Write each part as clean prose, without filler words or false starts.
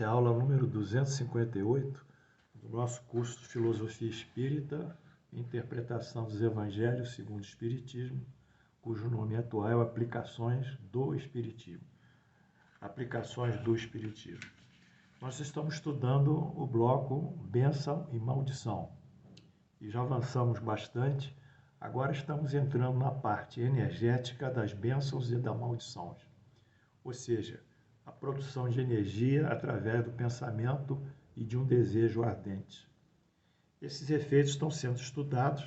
Essa é a aula número 258 do nosso curso de Filosofia Espírita, Interpretação dos Evangelhos segundo o Espiritismo, cujo nome atual é Aplicações do Espiritismo. Aplicações do Espiritismo. Nós estamos estudando o bloco Bênção e Maldição e já avançamos bastante. Agora estamos entrando na parte energética das bênçãos e das maldições, ou seja, a produção de energia através do pensamento e de um desejo ardente. Esses efeitos estão sendo estudados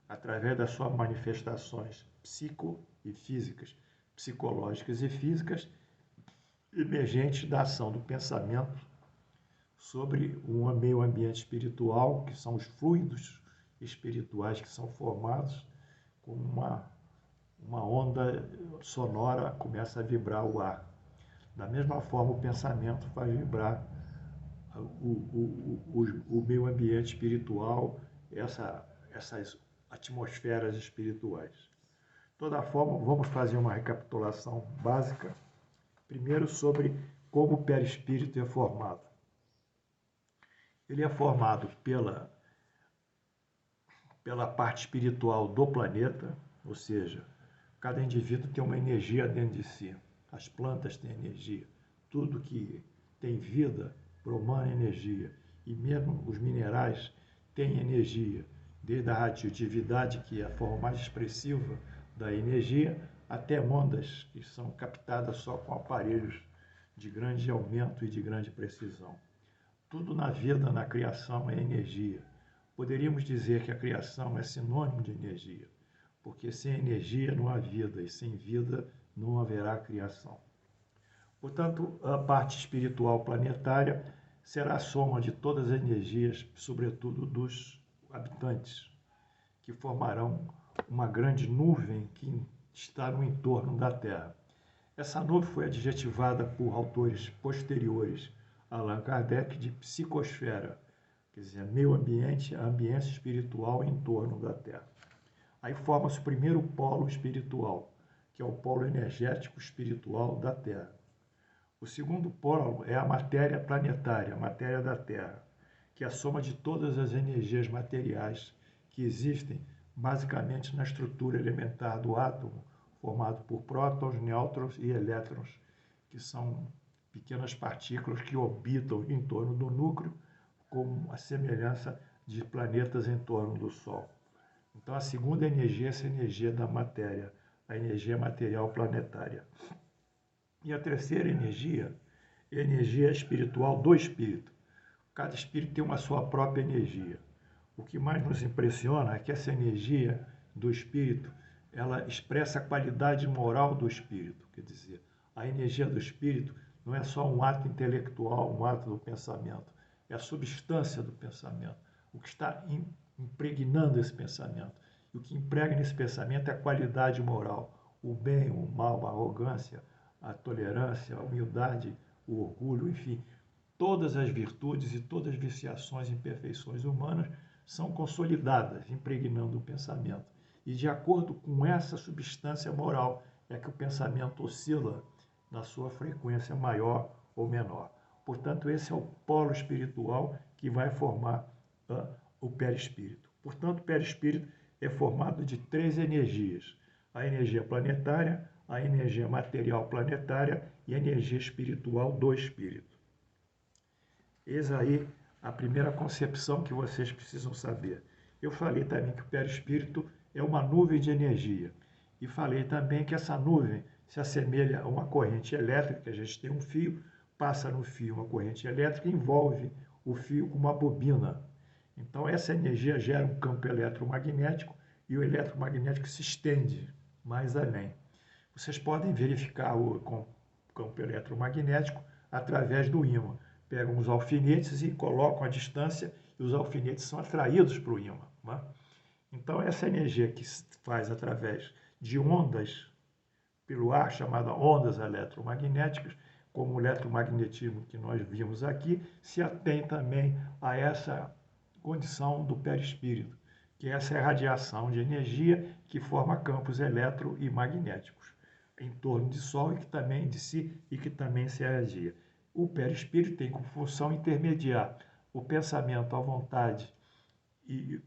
através das suas manifestações psico e físicas, psicológicas e físicas, emergentes da ação do pensamento sobre o meio ambiente espiritual, que são os fluidos espirituais que são formados com uma onda sonora, começa a vibrar o ar. Da mesma forma, o pensamento faz vibrar o meio ambiente espiritual, essas atmosferas espirituais. De toda forma, vamos fazer uma recapitulação básica, primeiro sobre como o perispírito é formado. Ele é formado pela parte espiritual do planeta, ou seja, cada indivíduo tem uma energia dentro de si. As plantas têm energia, tudo que tem vida promana energia, e mesmo os minerais têm energia, desde a radioatividade, que é a forma mais expressiva da energia, até ondas que são captadas só com aparelhos de grande aumento e de grande precisão. Tudo na vida, na criação, é energia. Poderíamos dizer que a criação é sinônimo de energia, porque sem energia não há vida, e sem vida não haverá criação. Portanto, a parte espiritual planetária será a soma de todas as energias, sobretudo dos habitantes, que formarão uma grande nuvem que está no entorno da Terra. Essa nuvem foi adjetivada por autores posteriores a Allan Kardec de psicosfera, quer dizer, meio ambiente, ambiente espiritual em torno da Terra. Aí forma-se o primeiro polo espiritual, que é o polo energético espiritual da Terra. O segundo polo é a matéria planetária, a matéria da Terra, que é a soma de todas as energias materiais que existem basicamente na estrutura elementar do átomo, formado por prótons, nêutrons e elétrons, que são pequenas partículas que orbitam em torno do núcleo, com a semelhança de planetas em torno do Sol. Então, a segunda energia é essa energia da matéria, a energia material planetária. E a terceira energia é a energia espiritual do espírito. Cada espírito tem uma sua própria energia. O que mais nos impressiona é que essa energia do espírito, ela expressa a qualidade moral do espírito. Quer dizer, a energia do espírito não é só um ato intelectual, um ato do pensamento, é a substância do pensamento, o que está impregnando esse pensamento. E o que impregna esse pensamento é a qualidade moral, o bem, o mal, a arrogância, a tolerância, a humildade, o orgulho, enfim, todas as virtudes e todas as viciações e imperfeições humanas são consolidadas, impregnando o pensamento. E de acordo com essa substância moral é que o pensamento oscila na sua frequência maior ou menor. Portanto, esse é o polo espiritual que vai formar o perispírito. Portanto, o perispírito é formado de três energias: a energia planetária, a energia material planetária e a energia espiritual do espírito. Eis aí a primeira concepção que vocês precisam saber. Eu falei também que o perispírito é uma nuvem de energia. E falei também que essa nuvem se assemelha a uma corrente elétrica. A gente tem um fio, passa no fio uma corrente elétrica e envolve o fio com uma bobina. Então, essa energia gera um campo eletromagnético e o eletromagnético se estende mais além. Vocês podem verificar o campo eletromagnético através do ímã. Pegam os alfinetes e colocam a distância e os alfinetes são atraídos para o ímã. Né? Então, essa energia que se faz através de ondas pelo ar, chamada ondas eletromagnéticas, como o eletromagnetismo que nós vimos aqui, se atém também a essa condição do perispírito, que essa é a radiação de energia que forma campos eletro e magnéticos em torno de Sol e que também de si e que também se irradia. O perispírito tem como função intermediar o pensamento, a vontade e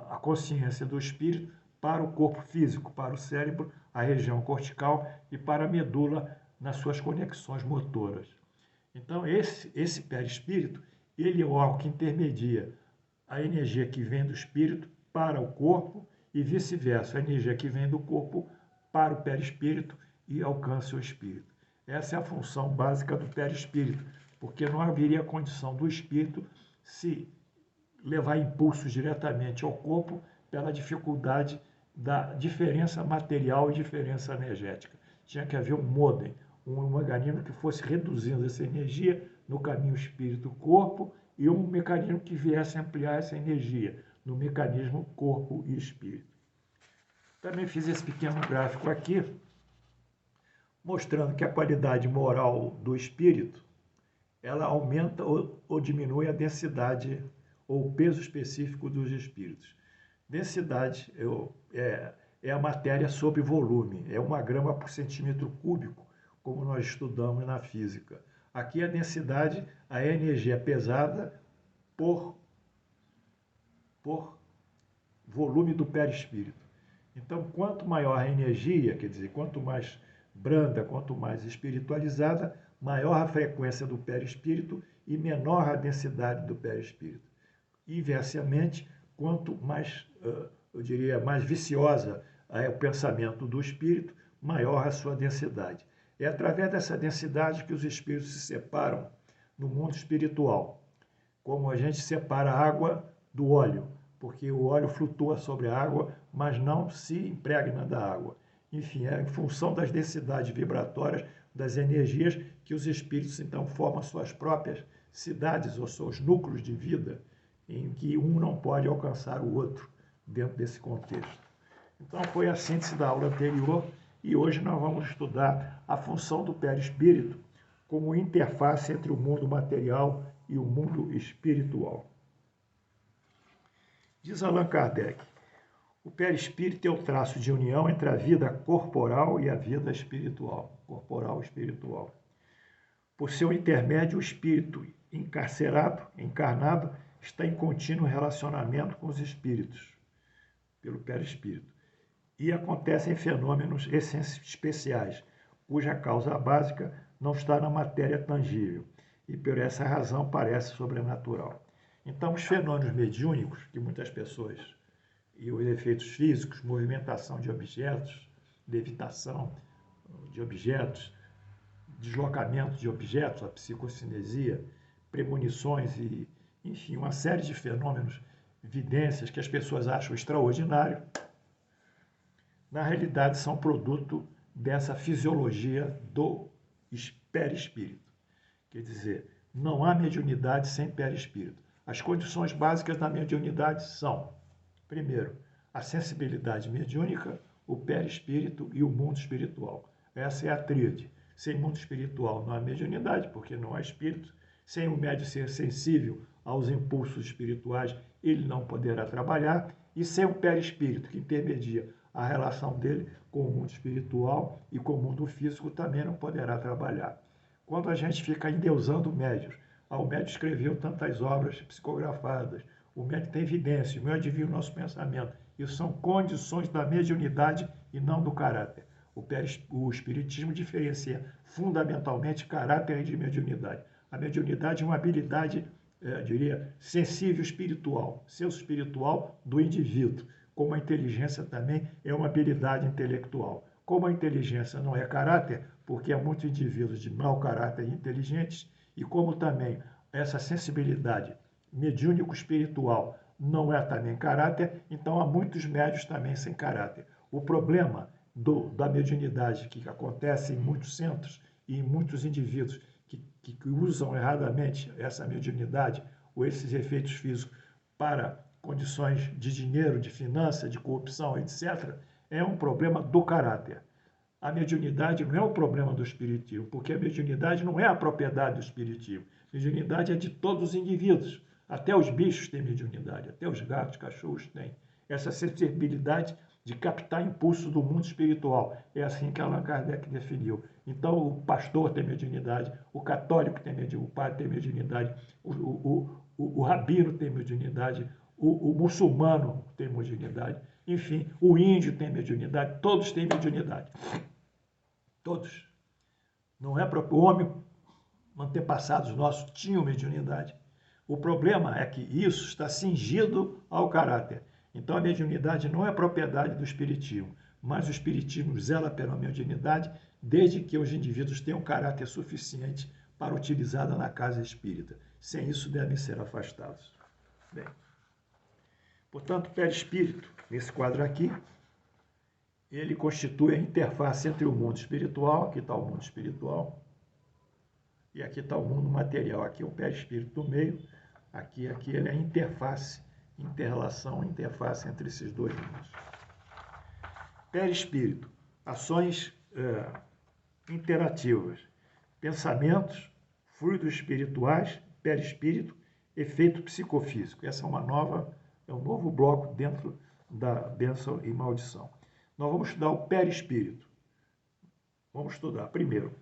a consciência do espírito para o corpo físico, para o cérebro, a região cortical e para a medula nas suas conexões motoras. Então, esse perispírito, ele é o órgão que intermedia a energia que vem do espírito para o corpo e vice-versa, a energia que vem do corpo para o perispírito e alcança o espírito. Essa é a função básica do perispírito, porque não haveria condição do espírito se levar impulsos diretamente ao corpo pela dificuldade da diferença material e diferença energética. Tinha que haver um modem, um mecanismo que fosse reduzindo essa energia no caminho espírito-corpo e um mecanismo que viesse ampliar essa energia no mecanismo corpo e espírito. Também fiz esse pequeno gráfico aqui, mostrando que a qualidade moral do espírito, ela aumenta ou diminui a densidade ou o peso específico dos espíritos. Densidade é a matéria sobre volume, é 1 grama por centímetro cúbico, como nós estudamos na física. Aqui a densidade, a energia pesada por volume do perispírito. Então, quanto maior a energia, quer dizer, quanto mais branda, quanto mais espiritualizada, maior a frequência do perispírito e menor a densidade do perispírito. Inversamente, quanto mais, eu diria, mais viciosa é o pensamento do espírito, maior a sua densidade. É através dessa densidade que os espíritos se separam no mundo espiritual, como a gente separa a água do óleo, porque o óleo flutua sobre a água, mas não se impregna da água. Enfim, é em função das densidades vibratórias, das energias, que os espíritos então formam suas próprias cidades ou seus núcleos de vida, em que um não pode alcançar o outro dentro desse contexto. Então foi a síntese da aula anterior e hoje nós vamos estudar a função do perispírito como interface entre o mundo material e o mundo espiritual. Diz Allan Kardec, o perispírito é o traço de união entre a vida corporal e a vida espiritual, corporal e espiritual. Por seu intermédio, o espírito encarnado, está em contínuo relacionamento com os espíritos, pelo perispírito. E acontecem fenômenos especiais, cuja causa básica não está na matéria tangível, e por essa razão parece sobrenatural. Então, os fenômenos mediúnicos, que muitas pessoas, e os efeitos físicos, movimentação de objetos, levitação de objetos, deslocamento de objetos, a psicocinesia, premonições e, enfim, uma série de fenômenos, evidências que as pessoas acham extraordinário, na realidade são produto dessa fisiologia do perispírito. Quer dizer, não há mediunidade sem perispírito. As condições básicas da mediunidade são, primeiro, a sensibilidade mediúnica, o perispírito e o mundo espiritual. Essa é a tríade. Sem mundo espiritual não há mediunidade, porque não há espírito. Sem o médium ser sensível aos impulsos espirituais, ele não poderá trabalhar. E sem o perispírito, que intermedia a relação dele com o mundo espiritual e com o mundo físico, também não poderá trabalhar. Quando a gente fica endeusando médios, o médium escreveu tantas obras psicografadas, o médium tem evidência, o médium adivinha o nosso pensamento. Isso são condições da mediunidade e não do caráter. O espiritismo diferencia fundamentalmente caráter de mediunidade. A mediunidade é uma habilidade, eu diria, sensível espiritual, senso espiritual do indivíduo, como a inteligência também é uma habilidade intelectual. Como a inteligência não é caráter, porque há muitos indivíduos de mau caráter inteligentes, e como também essa sensibilidade mediúnico-espiritual não é também caráter, então há muitos médios também sem caráter. O problema da mediunidade que acontece em muitos centros e em muitos indivíduos que usam erradamente essa mediunidade ou esses efeitos físicos para condições de dinheiro, de finança, de corrupção, etc., é um problema do caráter. A mediunidade não é o problema do espiritismo, porque a mediunidade não é a propriedade do espiritismo. A mediunidade é de todos os indivíduos. Até os bichos têm mediunidade, até os gatos, cachorros têm. Essa sensibilidade de captar impulso do mundo espiritual. É assim que Allan Kardec definiu. Então, o pastor tem mediunidade, o católico tem mediunidade, o padre tem mediunidade, o rabino tem mediunidade, o muçulmano tem mediunidade, enfim, o índio tem mediunidade, todos têm mediunidade. Todos. Não é próprio homem, antepassados nossos tinham mediunidade. O problema é que isso está cingido ao caráter. Então, a mediunidade não é propriedade do espiritismo, mas o espiritismo zela pela mediunidade desde que os indivíduos tenham caráter suficiente para utilizá-la na casa espírita. Sem isso, devem ser afastados. Bem, portanto, o perispírito, nesse quadro aqui, ele constitui a interface entre o mundo espiritual, aqui está o mundo espiritual, e aqui está o mundo material. Aqui é o perispírito do meio, aqui ele é a interface, interface entre esses dois mundos. Perispírito, ações interativas, pensamentos, fluidos espirituais, perispírito, efeito psicofísico. Essa é um novo bloco dentro da bênção e maldição. Nós vamos estudar o perispírito. Vamos estudar, primeiro,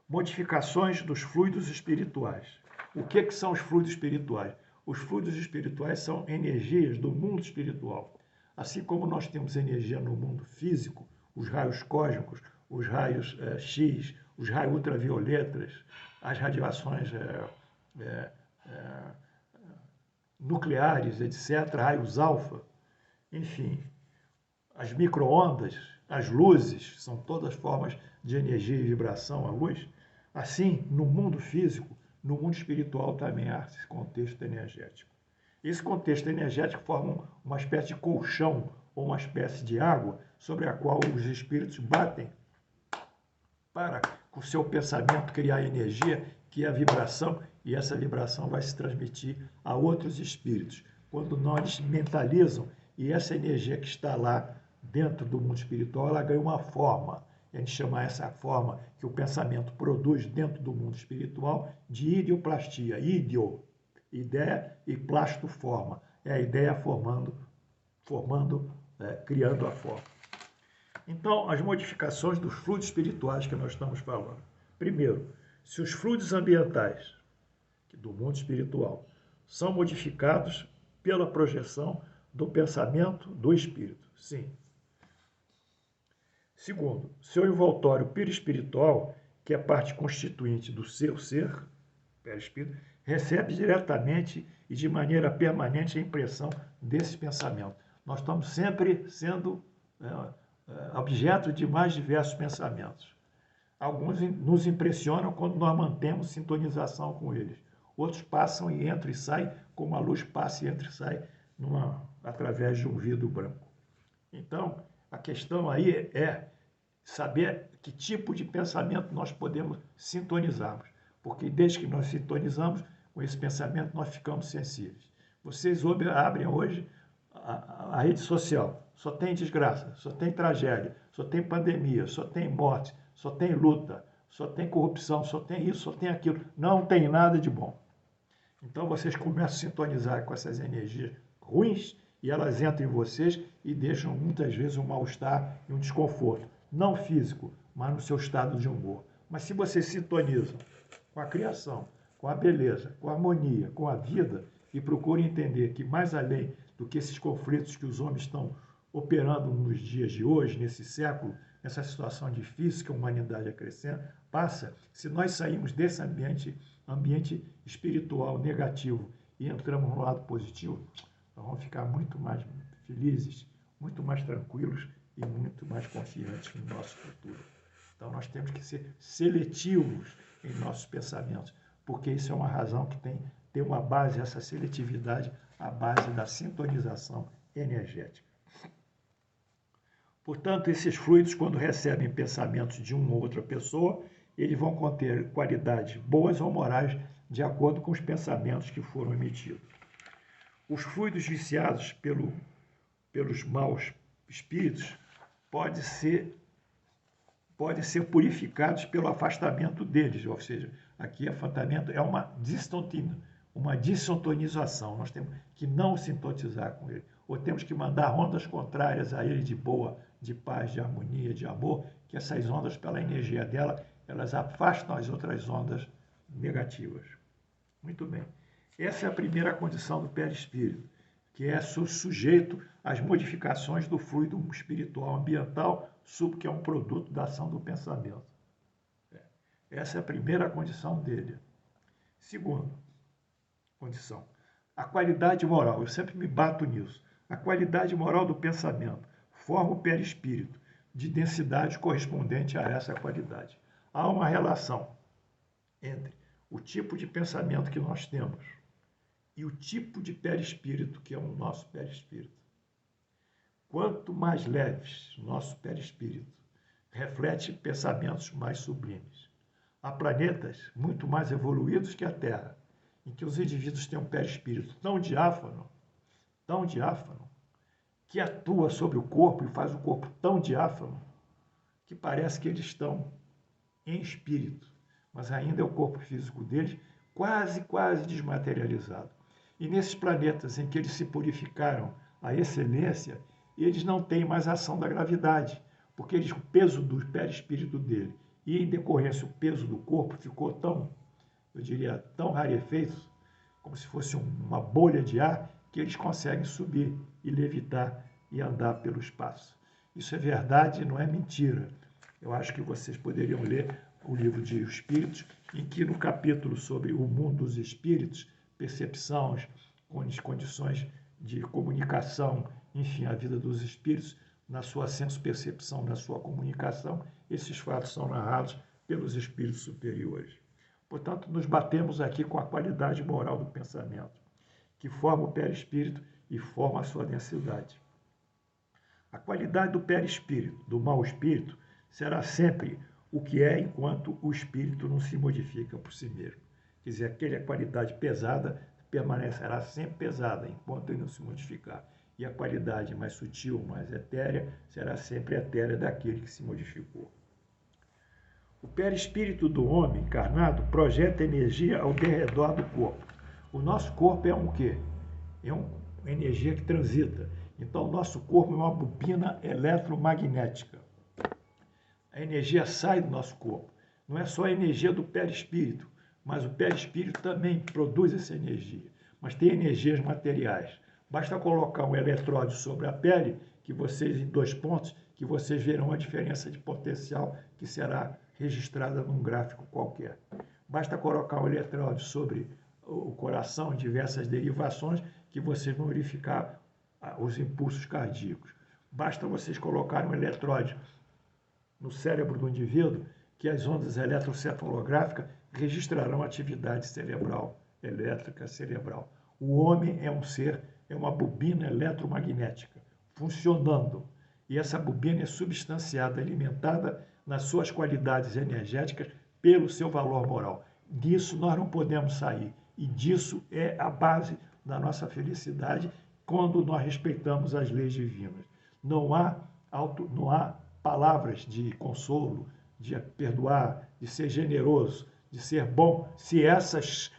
modificações dos fluidos espirituais. O que são os fluidos espirituais? Os fluidos espirituais são energias do mundo espiritual. Assim como nós temos energia no mundo físico, os raios cósmicos, os raios X, os raios ultravioletas, as radiações nucleares, etc., raios alfa, enfim, as micro-ondas, as luzes, são todas formas de energia e vibração, a luz. Assim, no mundo físico, no mundo espiritual também há esse contexto energético. Esse contexto energético forma uma espécie de colchão ou uma espécie de água sobre a qual os espíritos batem para, com o seu pensamento, criar energia, que é a vibração, e essa vibração vai se transmitir a outros espíritos. Quando nós mentalizam, e essa energia que está lá dentro do mundo espiritual, ela ganha uma forma. A gente chama essa forma que o pensamento produz dentro do mundo espiritual de ideoplastia. Ideo, ideia, e plasto, forma. É a ideia criando a forma. Então, as modificações dos fluidos espirituais que nós estamos falando. Primeiro, se os fluidos ambientais do mundo espiritual são modificados pela projeção do pensamento do espírito. Sim. Segundo, seu envoltório perispiritual, que é parte constituinte do seu ser, perispírito, recebe diretamente e de maneira permanente a impressão desse pensamento. Nós estamos sempre sendo objeto de mais diversos pensamentos. Alguns nos impressionam quando nós mantemos sintonização com eles. Outros passam e entram e saem, como a luz passa e entra e sai através de um vidro branco. Então, a questão aí é saber que tipo de pensamento nós podemos sintonizarmos, porque desde que nós sintonizamos com esse pensamento, nós ficamos sensíveis. Vocês abrem hoje a rede social, só tem desgraça, só tem tragédia, só tem pandemia, só tem morte, só tem luta, só tem corrupção, só tem isso, só tem aquilo, não tem nada de bom. Então vocês começam a sintonizar com essas energias ruins e elas entram em vocês e deixam muitas vezes um mal-estar e um desconforto, não físico, mas no seu estado de humor. Mas se vocês sintonizam com a criação, com a beleza, com a harmonia, com a vida e procurem entender que mais além do que esses conflitos que os homens estão operando nos dias de hoje, nesse século, nessa situação difícil que a humanidade passa, se nós sairmos desse ambiente espiritual negativo e entramos no lado positivo, nós vamos ficar muito mais felizes, muito mais tranquilos e muito mais confiantes no nosso futuro. Então nós temos que ser seletivos em nossos pensamentos, porque isso é uma razão que tem uma base, essa seletividade, a base da sintonização energética. Portanto, esses fluidos, quando recebem pensamentos de uma ou outra pessoa, eles vão conter qualidades boas ou morais de acordo com os pensamentos que foram emitidos. Os fluidos viciados pelos maus espíritos podem ser purificados pelo afastamento deles, ou seja, aqui afastamento é uma dissintonização, nós temos que não sintonizar com ele. ou temos que mandar ondas contrárias a ele de boa, de paz, de harmonia, de amor, que essas ondas, pela energia dela, elas afastam as outras ondas negativas. Muito bem. Essa é a primeira condição do perispírito, que é sujeito às modificações do fluido espiritual ambiental, que é um produto da ação do pensamento. Essa é a primeira condição dele. Segunda condição, a qualidade moral. Eu sempre me bato nisso. A qualidade moral do pensamento forma o perispírito de densidade correspondente a essa qualidade. Há uma relação entre o tipo de pensamento que nós temos e o tipo de perispírito que é o nosso perispírito. Quanto mais leves nosso perispírito, reflete pensamentos mais sublimes. Há planetas muito mais evoluídos que a Terra, em que os indivíduos têm um perispírito tão diáfano, que atua sobre o corpo e faz o corpo tão diáfano, que parece que eles estão em espírito, mas ainda é o corpo físico deles quase desmaterializado. E nesses planetas em que eles se purificaram à excelência, eles não têm mais a ação da gravidade, porque o peso do perispírito dele e, em decorrência, o peso do corpo ficou tão, eu diria, tão rarefeito, como se fosse uma bolha de ar, que eles conseguem subir e levitar e andar pelo espaço. Isso é verdade, não é mentira. Eu acho que vocês poderiam ler o livro de Espíritos, em que no capítulo sobre o mundo dos espíritos, percepções, condições de comunicação, enfim, a vida dos espíritos, na sua senso-percepção, na sua comunicação, esses fatos são narrados pelos espíritos superiores. Portanto, nos batemos aqui com a qualidade moral do pensamento, que forma o perispírito e forma a sua densidade. A qualidade do perispírito, do mau espírito, será sempre o que é enquanto o espírito não se modifica por si mesmo. Quer dizer, aquela qualidade pesada permanecerá sempre pesada enquanto ele não se modificar. E a qualidade mais sutil, mais etérea, será sempre etérea daquele que se modificou. O perispírito do homem encarnado projeta energia ao derredor do corpo. O nosso corpo é um quê? É uma energia que transita. Então, o nosso corpo é uma bobina eletromagnética. A energia sai do nosso corpo. Não é só a energia do perispírito, mas o perispírito também produz essa energia. Mas tem energias materiais. Basta colocar um eletrode sobre a pele, que vocês, em 2 pontos, que vocês verão a diferença de potencial que será registrada num gráfico qualquer. Basta colocar um eletrode sobre o coração, diversas derivações, que vocês vão verificar os impulsos cardíacos. Basta vocês colocarem um eletrode no cérebro do indivíduo, que as ondas eletrocefalográficas registrarão a atividade cerebral, elétrica cerebral. O homem é um ser, é uma bobina eletromagnética, funcionando. E essa bobina é substanciada, alimentada nas suas qualidades energéticas pelo seu valor moral. Disso nós não podemos sair. E disso é a base da nossa felicidade quando nós respeitamos as leis divinas. Não há palavras de consolo, de perdoar, de ser generoso, de ser bom, se esses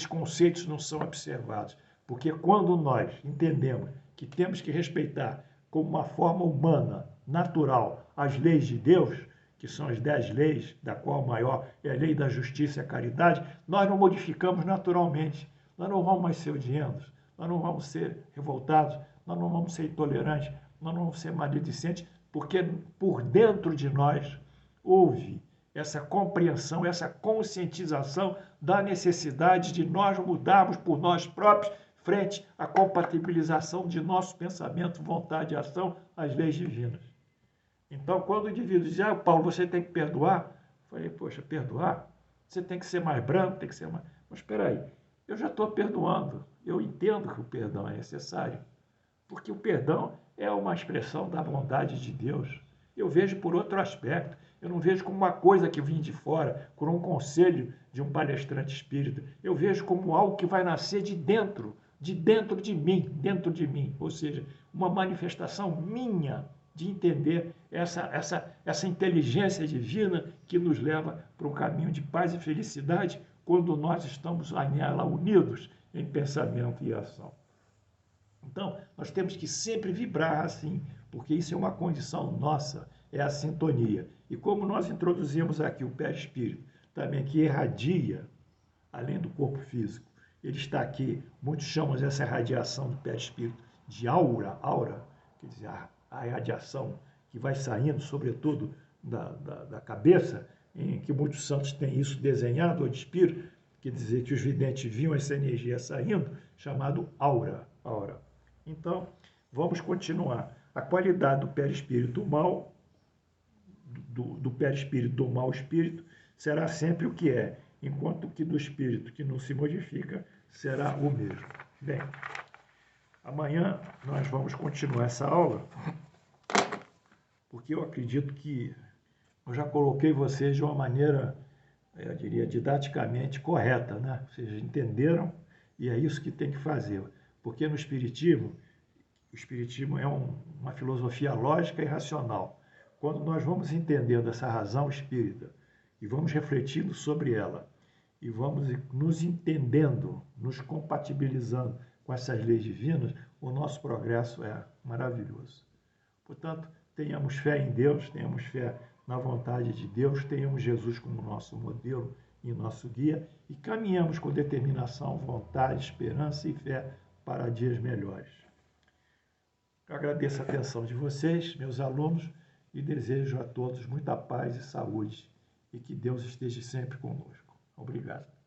conceitos não são observados. Porque quando nós entendemos que temos que respeitar como uma forma humana, natural, as leis de Deus, que são as 10 leis, da qual a maior é a lei da justiça e a caridade, nós não modificamos naturalmente. Nós não vamos mais ser odientos, nós não vamos ser revoltados, nós não vamos ser intolerantes, nós não vamos ser maledicentes, porque por dentro de nós houve essa compreensão, essa conscientização da necessidade de nós mudarmos por nós próprios frente à compatibilização de nosso pensamento, vontade e ação às leis divinas. Então, quando o indivíduo diz, Paulo, você tem que perdoar, eu falei, poxa, perdoar? Você tem que ser mais branco, tem que ser mais... Mas espera aí, eu já estou perdoando, eu entendo que o perdão é necessário, porque o perdão é uma expressão da bondade de Deus. Eu vejo por outro aspecto, eu não vejo como uma coisa que vem de fora, por um conselho de um palestrante espírita, eu vejo como algo que vai nascer de dentro de mim, ou seja, uma manifestação minha de entender essa inteligência divina que nos leva para um caminho de paz e felicidade, quando nós estamos nela unidos em pensamento e ação. Então, nós temos que sempre vibrar assim, porque isso é uma condição nossa, é a sintonia. E como nós introduzimos aqui o perispírito, também que irradia, além do corpo físico, ele está aqui, muitos chamam essa radiação do perispírito de aura, quer dizer, a radiação que vai saindo, sobretudo, da cabeça, em que muitos santos têm isso desenhado, ou de espírito, quer dizer que os videntes viam essa energia saindo, chamado aura. Então, vamos continuar. A qualidade do perispírito mal, do perispírito do mau espírito, será sempre o que é, enquanto que do espírito que não se modifica, será o mesmo. Bem, amanhã nós vamos continuar essa aula, porque eu acredito que eu já coloquei vocês de uma maneira, eu diria, didaticamente correta, né? Vocês entenderam e é isso que tem que fazer. Porque no Espiritismo, o Espiritismo é uma filosofia lógica e racional. Quando nós vamos entendendo essa razão espírita e vamos refletindo sobre ela e vamos nos entendendo, nos compatibilizando com essas leis divinas, o nosso progresso é maravilhoso. Portanto, tenhamos fé em Deus, tenhamos fé na vontade de Deus, tenhamos Jesus como nosso modelo e nosso guia e caminhamos com determinação, vontade, esperança e fé para dias melhores. Eu agradeço a atenção de vocês, meus alunos, e desejo a todos muita paz e saúde e que Deus esteja sempre conosco. Obrigado.